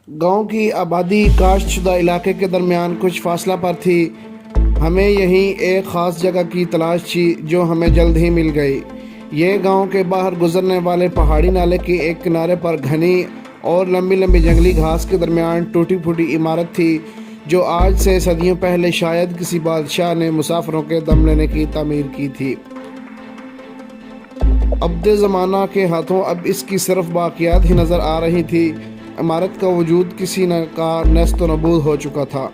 گاؤں کی آبادی کاشت شدہ علاقے کے درمیان کچھ فاصلہ پر تھی۔ ہمیں یہیں ایک خاص جگہ کی تلاش تھی جو ہمیں جلد ہی مل گئی۔ یہ گاؤں کے باہر گزرنے والے پہاڑی نالے کے ایک کنارے پر گھنی اور لمبی لمبی جنگلی گھاس کے درمیان ٹوٹی پھوٹی عمارت تھی جو آج سے صدیوں پہلے شاید کسی بادشاہ نے مسافروں کے دم لینے کی تعمیر کی تھی۔ عبد زمانہ کے ہاتھوں اب اس کی صرف باقیات ہی نظر آ رہی تھی۔ عمارت کا وجود کسی کا نیست و نابود ہو چکا تھا۔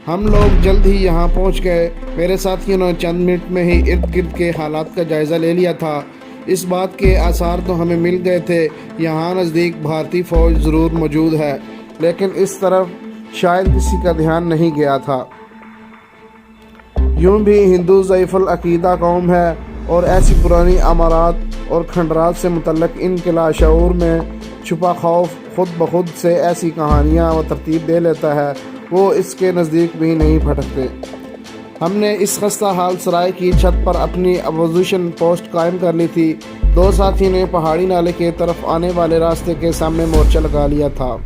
ہم لوگ جلد ہی یہاں پہنچ گئے۔ میرے ساتھیوں نے چند منٹ میں ہی ارد گرد کے حالات کا جائزہ لے لیا تھا۔ اس بات کے آثار تو ہمیں مل گئے تھے، یہاں نزدیک بھارتی فوج ضرور موجود ہے، لیکن اس طرف شاید کسی کا دھیان نہیں گیا تھا۔ یوں بھی ہندو ضعیف العقیدہ قوم ہے اور ایسی پرانی عمارات اور کھنڈرات سے متعلق ان کے لاشعور میں چھپا خوف خود بخود سے ایسی کہانیاں و ترتیب دے لیتا ہے وہ اس کے نزدیک بھی نہیں پھٹکتے۔ ہم نے اس خستہ حال سرائے کی چھت پر اپنی اپوزیشن پوسٹ قائم کر لی تھی۔ دو ساتھی نے پہاڑی نالے کے طرف آنے والے راستے کے سامنے مورچہ لگا لیا تھا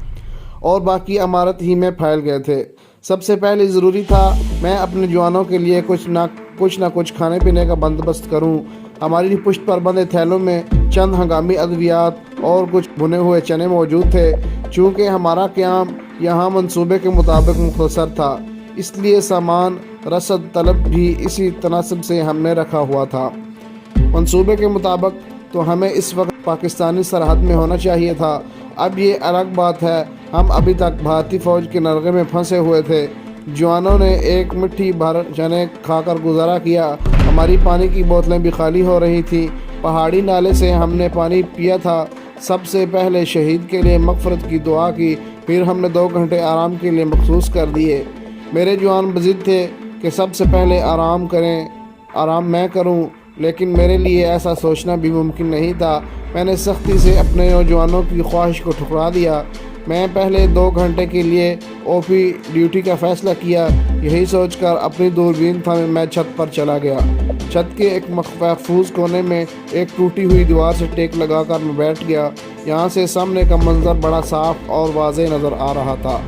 اور باقی عمارت ہی میں پھیل گئے تھے۔ سب سے پہلے ضروری تھا میں اپنے جوانوں کے لیے کچھ نہ کچھ کھانے پینے کا بندوبست کروں۔ ہماری پشت پر بندے تھیلوں میں چند ہنگامی ادویات اور کچھ بھنے ہوئے چنے موجود تھے۔ چونکہ ہمارا قیام یہاں منصوبے کے مطابق مختصر تھا، اس لیے سامان رسد طلب بھی اسی تناسب سے ہم نے رکھا ہوا تھا۔ منصوبے کے مطابق تو ہمیں اس وقت پاکستانی سرحد میں ہونا چاہیے تھا۔ اب یہ الگ بات ہے، ہم ابھی تک بھارتی فوج کے نرغے میں پھنسے ہوئے تھے۔ جوانوں نے ایک مٹھی بھر چنے کھا کر گزارا کیا۔ ہماری پانی کی بوتلیں بھی خالی ہو رہی تھیں۔ پہاڑی نالے سے ہم نے پانی پیا تھا۔ سب سے پہلے شہید کے لیے مغفرت کی دعا کی، پھر ہم نے 2 گھنٹے آرام کے لیے مخصوص کر دیے۔ میرے جوان بضد تھے کہ سب سے پہلے آرام میں کروں، لیکن میرے لیے ایسا سوچنا بھی ممکن نہیں تھا۔ میں نے سختی سے اپنے نوجوانوں کی خواہش کو ٹھکرا دیا۔ میں پہلے 2 گھنٹے کے لیے او پی ڈیوٹی کا فیصلہ کیا۔ یہی سوچ کر اپنی دوربین تھامے میں چھت پر چلا گیا۔ چھت کے ایک محفوظ کونے میں ایک ٹوٹی ہوئی دیوار سے ٹیک لگا کر میں بیٹھ گیا۔ یہاں سے سامنے کا منظر بڑا صاف اور واضح نظر آ رہا تھا۔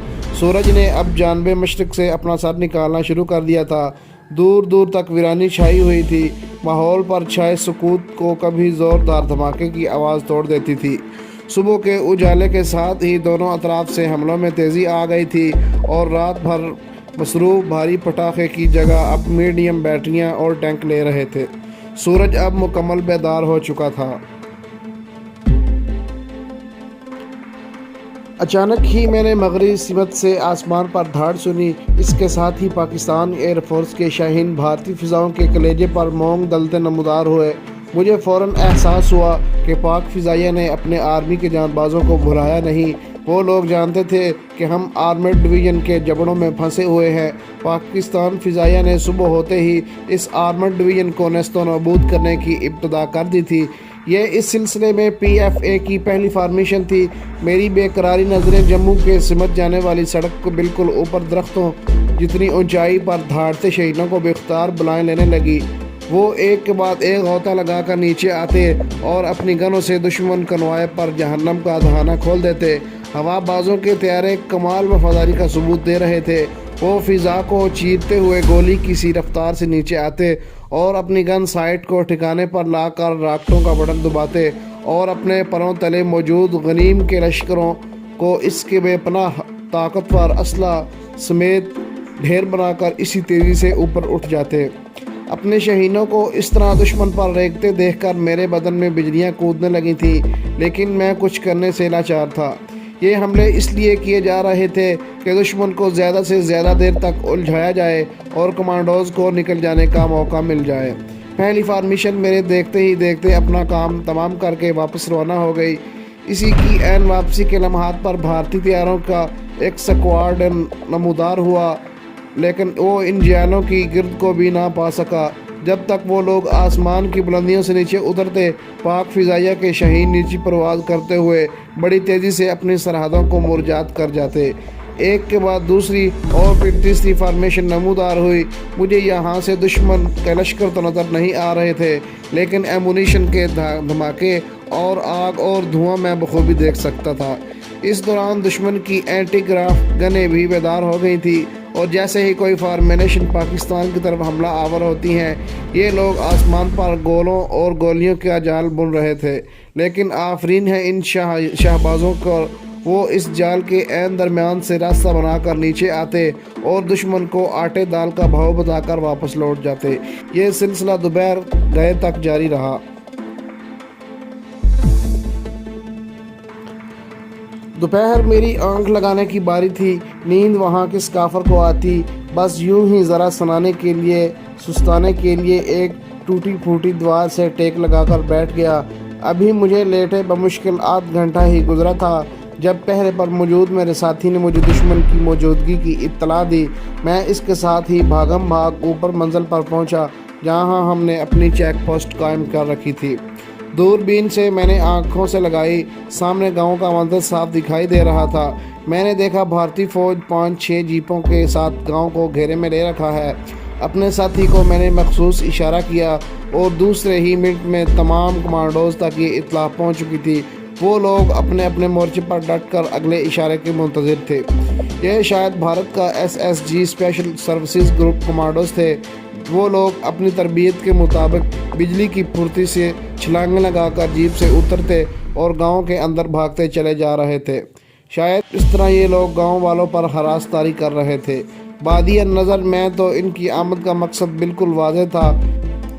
سورج نے اب جانب مشرق سے اپنا سر نکالنا شروع کر دیا تھا۔ دور دور تک ویرانی چھائی ہوئی تھی۔ ماحول پر چھائے سکوت کو کبھی زوردار دھماکے کی آواز توڑ دیتی تھی۔ صبح کے اجالے کے ساتھ ہی دونوں اطراف سے حملوں میں تیزی آ گئی تھی اور رات بھر مصروف بھاری پٹاخے کی جگہ اب میڈیم بیٹریاں اور ٹینک لے رہے تھے۔ سورج اب مکمل بیدار ہو چکا تھا۔ اچانک ہی میں نے مغربی سمت سے آسمان پر دھاڑ سنی۔ اس کے ساتھ ہی پاکستان ایئر فورس کے شاہین بھارتی فضاؤں کے کلیجے پر مونگ دلتے نمودار ہوئے۔ مجھے فوراً احساس ہوا کہ پاک فضائیہ نے اپنے آرمی کے جانبازوں کو بھلایا نہیں۔ وہ لوگ جانتے تھے کہ ہم آرمڈ ڈویژن کے جبڑوں میں پھنسے ہوئے ہیں۔ پاکستان فضائیہ نے صبح ہوتے ہی اس آرمڈ ڈویژن کو نیست و نابود کرنے کی ابتدا کر دی تھی۔ یہ اس سلسلے میں پی ایف اے کی پہلی فارمیشن تھی۔ میری بے قراری نظریں جموں کے سمت جانے والی سڑک کو بالکل اوپر درختوں جتنی اونچائی پر دھاڑتے شہیدوں کو بے اختیار بلائیں لینے لگی۔ وہ ایک کے بعد ایک غوطہ لگا کر نیچے آتے اور اپنی گنوں سے دشمن کنوائے پر جہنم کا دہانہ کھول دیتے۔ ہوا بازوں کے طیارے کمال وفاداری کا ثبوت دے رہے تھے۔ وہ فضا کو چیرتے ہوئے گولی کی سی رفتار سے نیچے آتے اور اپنی گن سائٹ کو ٹھکانے پر لا کر راکٹوں کا بٹن دباتے اور اپنے پروں تلے موجود غنیم کے لشکروں کو اس کے بے پناہ طاقتور اسلحہ سمیت ڈھیر بنا کر اسی تیزی سے اوپر اٹھ جاتے۔ اپنے شہینوں کو اس طرح دشمن پر ریگتے دیکھ کر میرے بدن میں بجلیاں کودنے لگی تھیں، لیکن میں کچھ کرنے سے لاچار تھا۔ یہ حملے اس لیے کیے جا رہے تھے کہ دشمن کو زیادہ سے زیادہ دیر تک الجھایا جائے اور کمانڈوز کو نکل جانے کا موقع مل جائے۔ پہلی فارمیشن میرے دیکھتے ہی دیکھتے اپنا کام تمام کر کے واپس روانہ ہو گئی۔ اسی کی عین واپسی کے لمحات پر بھارتی طیاروں کا ایک سکواڈرن نمودار ہوا، لیکن وہ ان جانوں کی گرد کو بھی نہ پا سکا۔ جب تک وہ لوگ آسمان کی بلندیوں سے نیچے اترتے، پاک فضائیہ کے شاہین نیچی پرواز کرتے ہوئے بڑی تیزی سے اپنی سرحدوں کو مرجات کر جاتے۔ ایک کے بعد دوسری اور پھر تیسری فارمیشن نمودار ہوئی۔ مجھے یہاں سے دشمن کے لشکر تو نظر نہیں آ رہے تھے، لیکن ایمونیشن کے دھماکے اور آگ اور دھواں میں بخوبی دیکھ سکتا تھا۔ اس دوران دشمن کی اینٹی کرافٹ گنیں بھی بیدار ہو گئی تھی اور جیسے ہی کوئی فارمیشن پاکستان کی طرف حملہ آور ہوتی ہیں یہ لوگ آسمان پر گولوں اور گولیوں کا جال بن رہے تھے، لیکن آفرین ہے ان شہبازوں کو، وہ اس جال کے عین درمیان سے راستہ بنا کر نیچے آتے اور دشمن کو آٹے دال کا بھاؤ بتا کر واپس لوٹ جاتے۔ یہ سلسلہ دوپہر گئے تک جاری رہا۔ دوپہر میری آنکھ لگانے کی باری تھی، نیند وہاں کس کافر کو آتی، بس یوں ہی ذرا سستانے کے لیے ایک ٹوٹی پھوٹی دیوار سے ٹیک لگا کر بیٹھ گیا۔ ابھی مجھے لیٹے بمشکل آدھ گھنٹہ ہی گزرا تھا جب پہرے پر موجود میرے ساتھی نے مجھے دشمن کی موجودگی کی اطلاع دی۔ میں اس کے ساتھ ہی بھاگم بھاگ اوپر منزل پر پہنچا جہاں ہم نے اپنی چیک پوسٹ قائم کر رکھی تھی۔ دوربین سے میں نے آنکھوں سے لگائی، سامنے گاؤں کا منظر صاف دکھائی دے رہا تھا۔ میں نے دیکھا بھارتی فوج 5-6 جیپوں کے ساتھ گاؤں کو گھیرے میں لے رکھا ہے۔ اپنے ساتھی کو میں نے مخصوص اشارہ کیا اور دوسرے ہی منٹ میں تمام کمانڈوز تک یہ اطلاع پہنچ چکی تھی۔ وہ لوگ اپنے اپنے مورچے پر ڈٹ کر اگلے اشارے کے منتظر تھے۔ یہ شاید بھارت کا SSG special services group commandos تھے۔ وہ لوگ اپنی تربیت کے مطابق بجلی کی پھرتی سے چھلانگیں لگا کر جیپ سے اترتے اور گاؤں کے اندر بھاگتے چلے جا رہے تھے۔ شاید اس طرح یہ لوگ گاؤں والوں پر ہراس تاری کر رہے تھے۔ بادی نظر میں تو ان کی آمد کا مقصد بالکل واضح تھا۔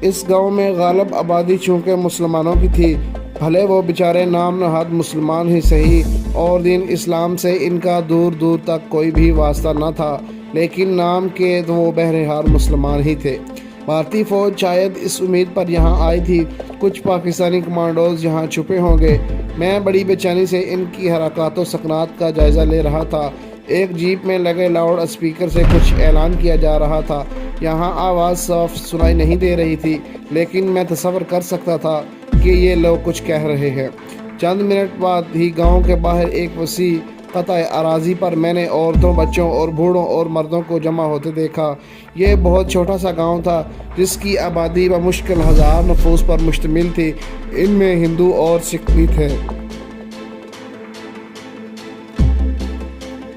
اس گاؤں میں غالب آبادی چونکہ مسلمانوں کی تھی، بھلے وہ بیچارے نام نہاد مسلمان ہی صحیح اور دین اسلام سے ان کا دور دور تک کوئی بھی واسطہ نہ تھا، لیکن نام کے تو وہ بہرحال مسلمان ہی تھے۔ بھارتی فوج شاید اس امید پر یہاں آئی تھی کچھ پاکستانی کمانڈوز یہاں چھپے ہوں گے۔ میں بڑی بے چینی سے ان کی حرکات و سکنات کا جائزہ لے رہا تھا۔ ایک جیپ میں لگے لاؤڈ اسپیکر سے کچھ اعلان کیا جا رہا تھا۔ یہاں آواز صاف سنائی نہیں دے رہی تھی، لیکن میں تصور کر سکتا تھا کہ یہ لوگ کچھ کہہ رہے ہیں۔ چند منٹ بعد ہی گاؤں کے باہر ایک وسیع قطع اراضی پر میں نے عورتوں، بچوں اور بوڑھوں اور مردوں کو جمع ہوتے دیکھا۔ یہ بہت چھوٹا سا گاؤں تھا جس کی آبادی بمشکل 1000 نفوس پر مشتمل تھی۔ ان میں ہندو اور سکھ بھی تھے۔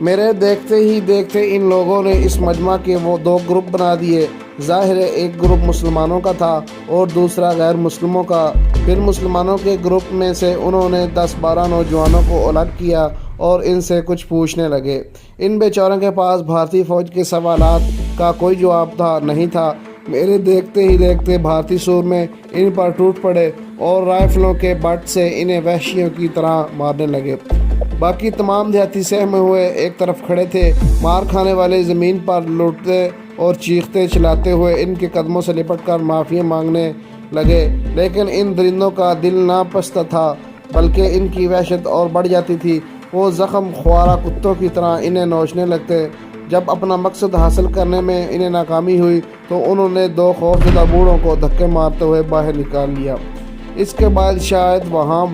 میرے دیکھتے ہی دیکھتے ان لوگوں نے اس مجمع کے وہ 2 گروپ بنا دیے۔ ظاہر ہے ایک گروپ مسلمانوں کا تھا اور دوسرا غیر مسلموں کا۔ پھر مسلمانوں کے گروپ میں سے انہوں نے 10-12 نوجوانوں کو الگ کیا اور ان سے کچھ پوچھنے لگے۔ ان بیچاروں کے پاس بھارتی فوج کے سوالات کا کوئی جواب نہیں تھا۔ میرے دیکھتے ہی دیکھتے بھارتی سور میں ان پر ٹوٹ پڑے اور رائفلوں کے بٹ سے انہیں وحشیوں کی طرح مارنے لگے۔ باقی تمام دیہاتی سہمے ہوئے ایک طرف کھڑے تھے۔ مار کھانے والے زمین پر لوٹتے اور چیختے چلاتے ہوئے ان کے قدموں سے لپٹ کر معافی مانگنے لگے، لیکن ان درندوں کا دل نہ پستہ تھا بلکہ ان کی وحشت اور بڑھ جاتی تھی۔ وہ زخم خوارہ کتوں کی طرح انہیں نوچنے لگتے۔ جب اپنا مقصد حاصل کرنے میں انہیں ناکامی ہوئی تو انہوں نے 2 خوفزدہ بوڑھوں کو دھکے مارتے ہوئے باہر نکال لیا۔ اس کے بعد شاید وہاں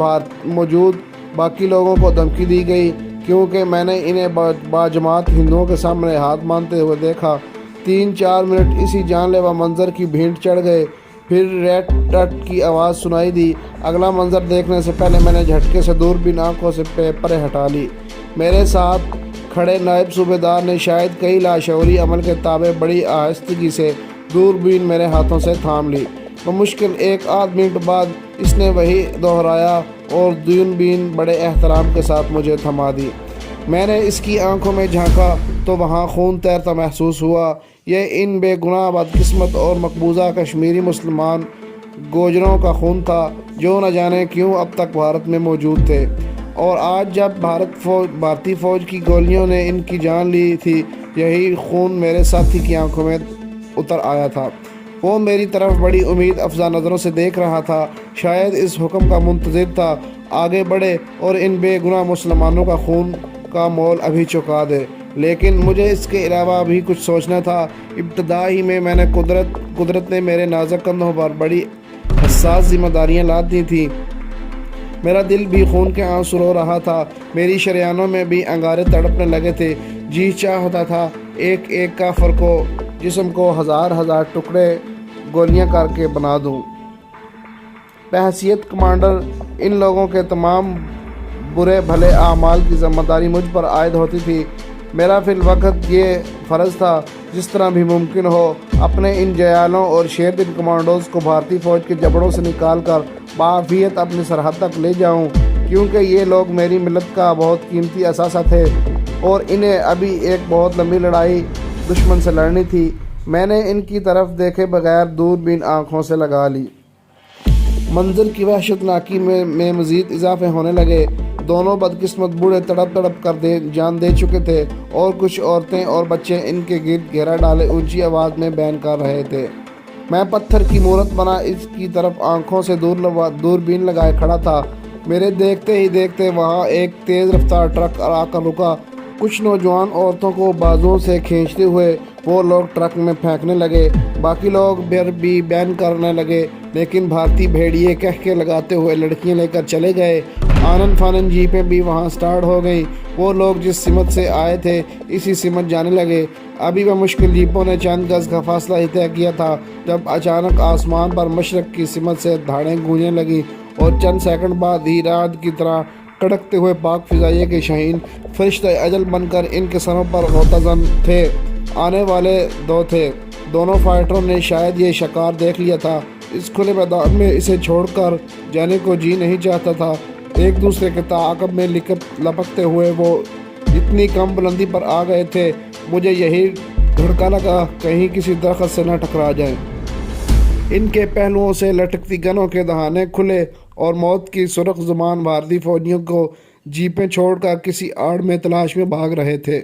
موجود باقی لوگوں کو دھمکی دی گئی، کیونکہ میں نے انہیں باجماعت ہندوؤں کے سامنے ہاتھ باندھتے ہوئے دیکھا۔ 3-4 منٹ اسی جان لیوا منظر کی بھینٹ چڑھ گئے۔ پھر ریٹ ٹٹ کی آواز سنائی دی۔ اگلا منظر دیکھنے سے پہلے میں نے جھٹکے سے دوربین آنکھوں سے پرے ہٹا لی۔ میرے ساتھ کھڑے نائب صوبیدار نے شاید کئی لاشعوری عمل کے تابع بڑی آہستگی سے دوربین میرے ہاتھوں سے تھام لی۔ بمشکل 1-8 منٹ بعد اس نے وہی دہرایا اور دوربین بڑے احترام کے ساتھ مجھے تھما دی۔ میں نے اس کی آنکھوں میں جھانکا تو وہاں خون تیرتا محسوس ہوا۔ یہ ان بے گناہ بدقسمت اور مقبوضہ کشمیری مسلمان گوجروں کا خون تھا جو نہ جانے کیوں اب تک بھارت میں موجود تھے، اور آج جب بھارتی فوج کی گولیوں نے ان کی جان لی تھی، یہی خون میرے ساتھی کی آنکھوں میں اتر آیا تھا۔ وہ میری طرف بڑی امید افزا نظروں سے دیکھ رہا تھا، شاید اس حکم کا منتظر تھا آگے بڑھے اور ان بے گناہ مسلمانوں کا خون کا مول ابھی چکا دے۔ لیکن مجھے اس کے علاوہ بھی کچھ سوچنا تھا۔ ابتدا ہی میں نے قدرت نے میرے نازک کندھوں پر بڑی حساس ذمہ داریاں لاد دی تھیں۔ میرا دل بھی خون کے آنسو رو رہا تھا، میری شریانوں میں بھی انگارے تڑپنے لگے تھے۔ جی چاہتا تھا ایک ایک کافر کو جسم کو 1000 ٹکڑے گولیاں کر کے بنا دوں۔ بحیثیت کمانڈر ان لوگوں کے تمام برے بھلے اعمال کی ذمہ داری مجھ پر عائد ہوتی تھی۔ میرا فی الوقت یہ فرض تھا جس طرح بھی ممکن ہو اپنے ان جیالوں اور شیر دل کمانڈوز کو بھارتی فوج کے جبڑوں سے نکال کر بعافیت اپنی سرحد تک لے جاؤں، کیونکہ یہ لوگ میری ملت کا بہت قیمتی اثاثہ تھے اور انہیں ابھی ایک بہت لمبی لڑائی دشمن سے لڑنی تھی۔ میں نے ان کی طرف دیکھے بغیر دوربین آنکھوں سے لگا لی۔ منظر کی وحشت ناکی میں مزید اضافے ہونے لگے۔ دونوں بدقسمت بوڑھے تڑپ تڑپ کر جان دے چکے تھے اور کچھ عورتیں اور بچے ان کے گرد گھیرا ڈالے اونچی آواز میں بیان کر رہے تھے۔ میں پتھر کی مورت بنا اس کی طرف آنکھوں سے دوربین لگائے کھڑا تھا۔ میرے دیکھتے ہی دیکھتے وہاں ایک تیز رفتار ٹرک آ کر رکا۔ کچھ نوجوان عورتوں کو بازوؤں سے کھینچتے ہوئے وہ لوگ ٹرک میں پھینکنے لگے۔ باقی لوگ بھی بیان کرنے لگے، لیکن بھارتی بھیڑیے کہکے لگاتے ہوئے لڑکیاں لے کر چلے گئے۔ آنن فانن جیپیں بھی وہاں سٹارٹ ہو گئیں۔ وہ لوگ جس سمت سے آئے تھے اسی سمت جانے لگے۔ ابھی بمشکل جیپوں نے چند گز کا فاصلہ ہی طے کیا تھا جب اچانک آسمان پر مشرق کی سمت سے دھاڑیں گونجنے لگیں اور چند سیکنڈ بعد ہی رعد کی طرح کڑکتے ہوئے پاک فضائیہ کے شاہین فرشتہ اجل بن کر ان کے سروں پر غوطہ-زن تھے۔ آنے والے دو تھے۔ دونوں فائٹروں نے شاید یہ شکار دیکھ لیا تھا۔ اس کھلے میدان میں اسے چھوڑ کر جانے کو جی نہیں چاہتا تھا۔ ایک دوسرے کے تعاقب میں لپکتے ہوئے وہ اتنی کم بلندی پر آ گئے تھے، مجھے یہی دھڑکا لگا کہیں کسی درخت سے نہ ٹکرا جائیں۔ ان کے پہلوؤں سے لٹکتی گنوں کے دہانے کھلے اور موت کی سرخ زبان بھارتی فوجیوں کو جیپیں چھوڑ کر کسی آڑ میں تلاش میں بھاگ رہے تھے۔